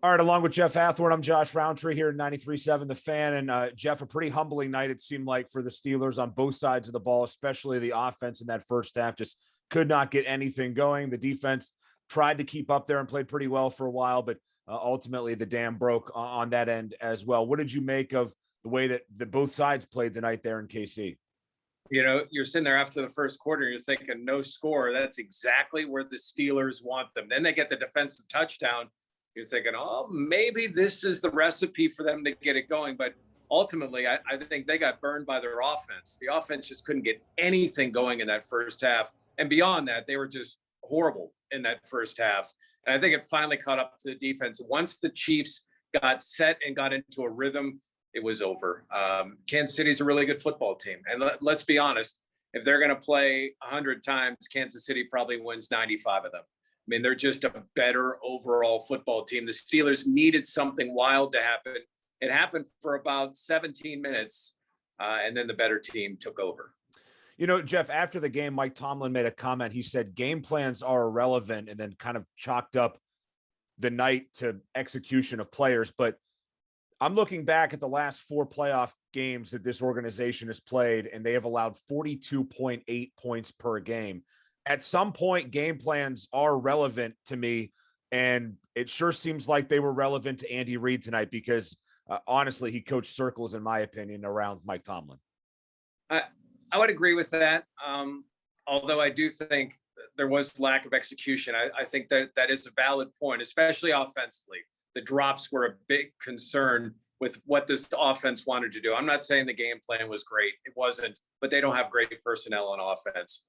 All right, along with Jeff Hathhorn, I'm Josh Rowntree here at 93.7 The Fan. And Jeff, a pretty humbling night, it seemed like, for the Steelers on both sides of the ball, especially the offense in that first half. Just could not get anything going. The defense tried to keep up there and played pretty well for a while, but ultimately the dam broke on that end as well. What did you make of the way that both sides played tonight there in KC? You know, you're sitting there after the first quarter, you're thinking no score. That's exactly where the Steelers want them. Then they get the defensive touchdown. You're thinking, oh, maybe this is the recipe for them to get it going. But ultimately, I think they got burned by their offense. The offense just couldn't get anything going in that first half. And beyond that, they were just horrible in that first half. And I think it finally caught up to the defense. Once the Chiefs got set and got into a rhythm, it was over. Kansas City's a really good football team. And let's be honest, if they're going to play 100 times, Kansas City probably wins 95 of them. I mean, they're just a better overall football team. The Steelers needed something wild to happen. It happened for about 17 minutes, and then the better team took over. You know, Jeff, after the game, Mike Tomlin made a comment. He said game plans are irrelevant and then kind of chalked up the night to execution of players. But I'm looking back at the last 4 playoff games that this organization has played, and they have allowed 42.8 points per game. At some point, game plans are relevant to me, and it sure seems like they were relevant to Andy Reid tonight because, honestly, he coached circles, in my opinion, around Mike Tomlin. I would agree with that, although I do think there was lack of execution. I think that is a valid point, especially offensively. The drops were a big concern with what this offense wanted to do. I'm not saying the game plan was great. It wasn't, but they don't have great personnel on offense.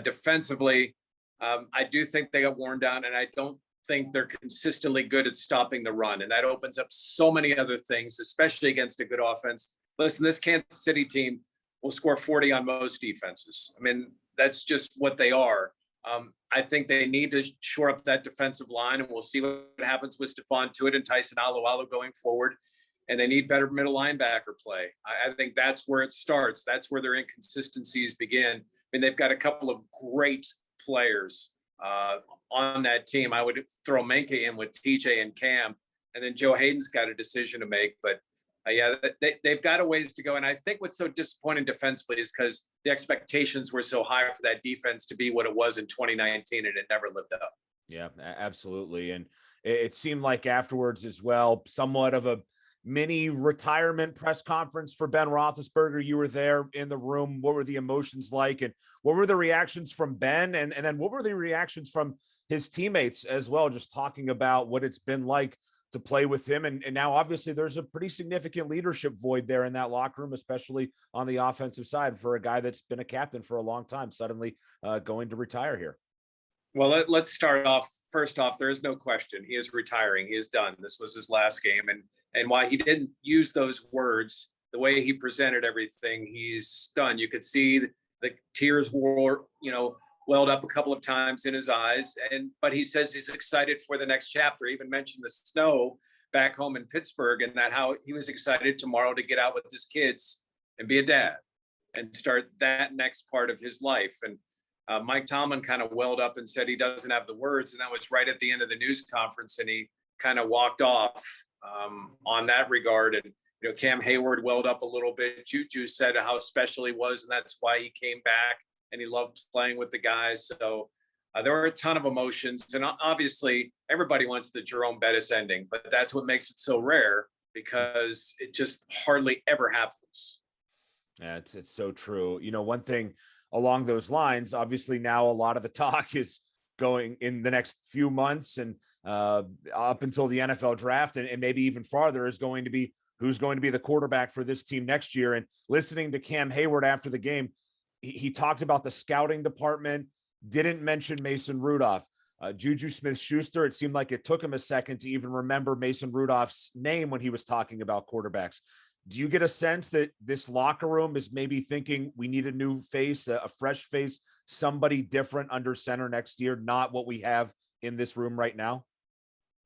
Defensively, I do think they got worn down, and I don't think they're consistently good at stopping the run. And that opens up so many other things, especially against a good offense. Listen, this Kansas City team will score 40 on most defenses. I mean, that's just what they are. I think they need to shore up that defensive line, and we'll see what happens with Stephon Tuitt and Tyson Alualu going forward. And they need better middle linebacker play. I think that's where it starts. That's where their inconsistencies begin. I mean, they've got a couple of great players on that team. I would throw Menke in with TJ and Cam, and then Joe Hayden's got a decision to make. But yeah, they've got a ways to go. And I think what's so disappointing defensively is because the expectations were so high for that defense to be what it was in 2019, and it never lived up. Yeah, absolutely. And it seemed like afterwards as well, somewhat of a mini retirement press conference for Ben Roethlisberger. You were there in the room. What were the emotions like? And what were the reactions from Ben? And then what were the reactions from his teammates as well? Just talking about what it's been like to play with him. And now obviously there's a pretty significant leadership void there in that locker room, especially on the offensive side for a guy that's been a captain for a long time, suddenly going to retire here. Well, let's start off. First off, there is no question. He is retiring. He is done. This was his last game. And why he didn't use those words, the way he presented everything, he's done. You could see the tears welled up a couple of times in his eyes. But he says he's excited for the next chapter. He even mentioned the snow back home in Pittsburgh and that how he was excited tomorrow to get out with his kids and be a dad and start that next part of his life. And Mike Tomlin kind of welled up and said he doesn't have the words. And that was right at the end of the news conference. And he kind of walked off on that regard. And, Cam Hayward welled up a little bit. Juju said how special he was, and that's why he came back. And he loved playing with the guys. So there were a ton of emotions. And obviously, everybody wants the Jerome Bettis ending. But that's what makes it so rare because it just hardly ever happens. Yeah, it's so true. One thing along those lines, obviously now a lot of the talk is going in the next few months and up until the NFL draft and maybe even farther is going to be who's going to be the quarterback for this team next year. And listening to Cam Hayward after the game, he talked about the scouting department, didn't mention Mason Rudolph. Juju Smith-Schuster, it seemed like it took him a second to even remember Mason Rudolph's name when he was talking about quarterbacks. Do you get a sense that this locker room is maybe thinking we need a new face, a fresh face, somebody different under center next year, not what we have in this room right now?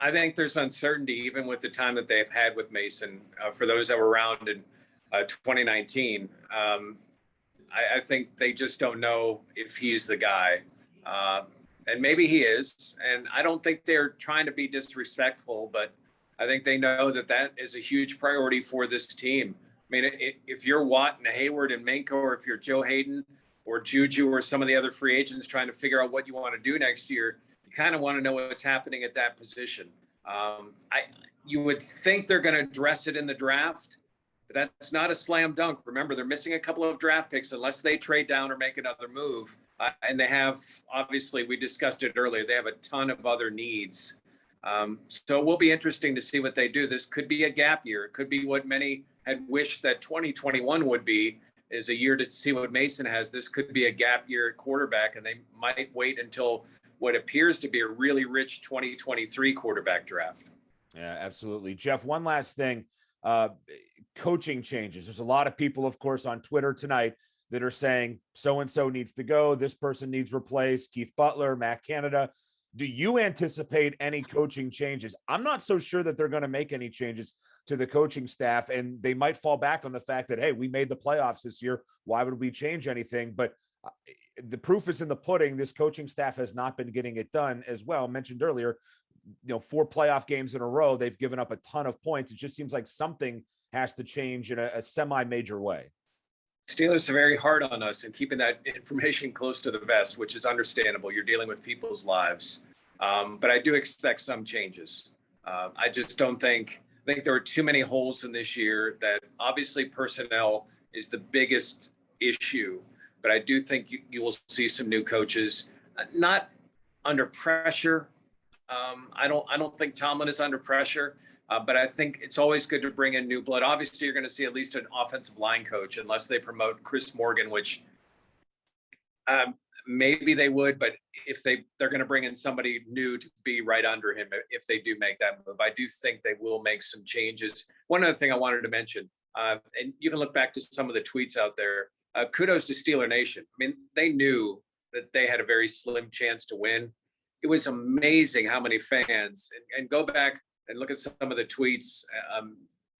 I think there's uncertainty even with the time that they've had with Mason. For those that were around in 2019, I think they just don't know if he's the guy. And maybe he is. And I don't think they're trying to be disrespectful, but I think they know that that is a huge priority for this team. I mean, if you're Watt and Hayward and Minka, or if you're Joe Hayden or Juju or some of the other free agents trying to figure out what you want to do next year, you kind of want to know what's happening at that position. You would think they're going to address it in the draft, but that's not a slam dunk. Remember, they're missing a couple of draft picks unless they trade down or make another move. And they have, obviously, we discussed it earlier, they have a ton of other needs. So it will be interesting to see what they do. This could be a gap year. It could be what many had wished that 2021 would be, is a year to see what Mason has. This could be a gap year at quarterback, and they might wait until what appears to be a really rich 2023 quarterback draft. Yeah, absolutely. Jeff, one last thing, coaching changes. There's a lot of people, of course, on Twitter tonight that are saying so-and-so needs to go. This person needs replaced. Keith Butler, Matt Canada. Do you anticipate any coaching changes? I'm not so sure that they're going to make any changes to the coaching staff, and they might fall back on the fact that, hey, we made the playoffs this year. Why would we change anything? But the proof is in the pudding. This coaching staff has not been getting it done as well. Mentioned earlier, 4 playoff games in a row, they've given up a ton of points. It just seems like something has to change in a semi-major way. Steelers are very hard on us and keeping that information close to the vest, which is understandable. You're dealing with people's lives. But I do expect some changes. I just don't think there are too many holes in this year. That obviously personnel is the biggest issue, but I do think you will see some new coaches, not under pressure. I don't think Tomlin is under pressure. But I think it's always good to bring in new blood. Obviously, you're going to see at least an offensive line coach, unless they promote Chris Morgan, which maybe they would. But if they're going to bring in somebody new to be right under him, if they do make that move, I do think they will make some changes. One other thing I wanted to mention, and you can look back to some of the tweets out there. Kudos to Steeler Nation. I mean, they knew that they had a very slim chance to win. It was amazing how many fans, and go back and look at some of the tweets.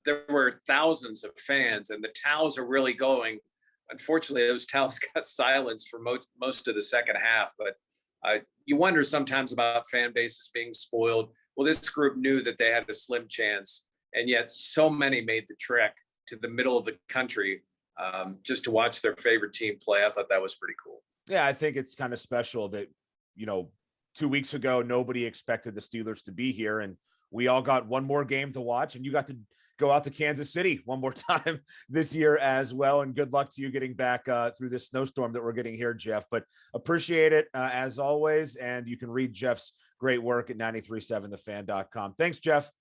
There were thousands of fans, and the towels are really going. Unfortunately, those towels got silenced for most of the second half. But you wonder sometimes about fan bases being spoiled. Well, this group knew that they had a slim chance, and yet so many made the trek to the middle of the country just to watch their favorite team play. I thought that was pretty cool. Yeah, I think it's kind of special that, 2 weeks ago, nobody expected the Steelers to be here, and we all got one more game to watch, and you got to go out to Kansas City one more time this year as well. And good luck to you getting back through this snowstorm that we're getting here, Jeff. But appreciate it as always. And you can read Jeff's great work at 937thefan.com. Thanks, Jeff.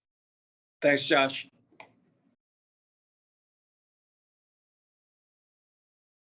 Thanks, Josh.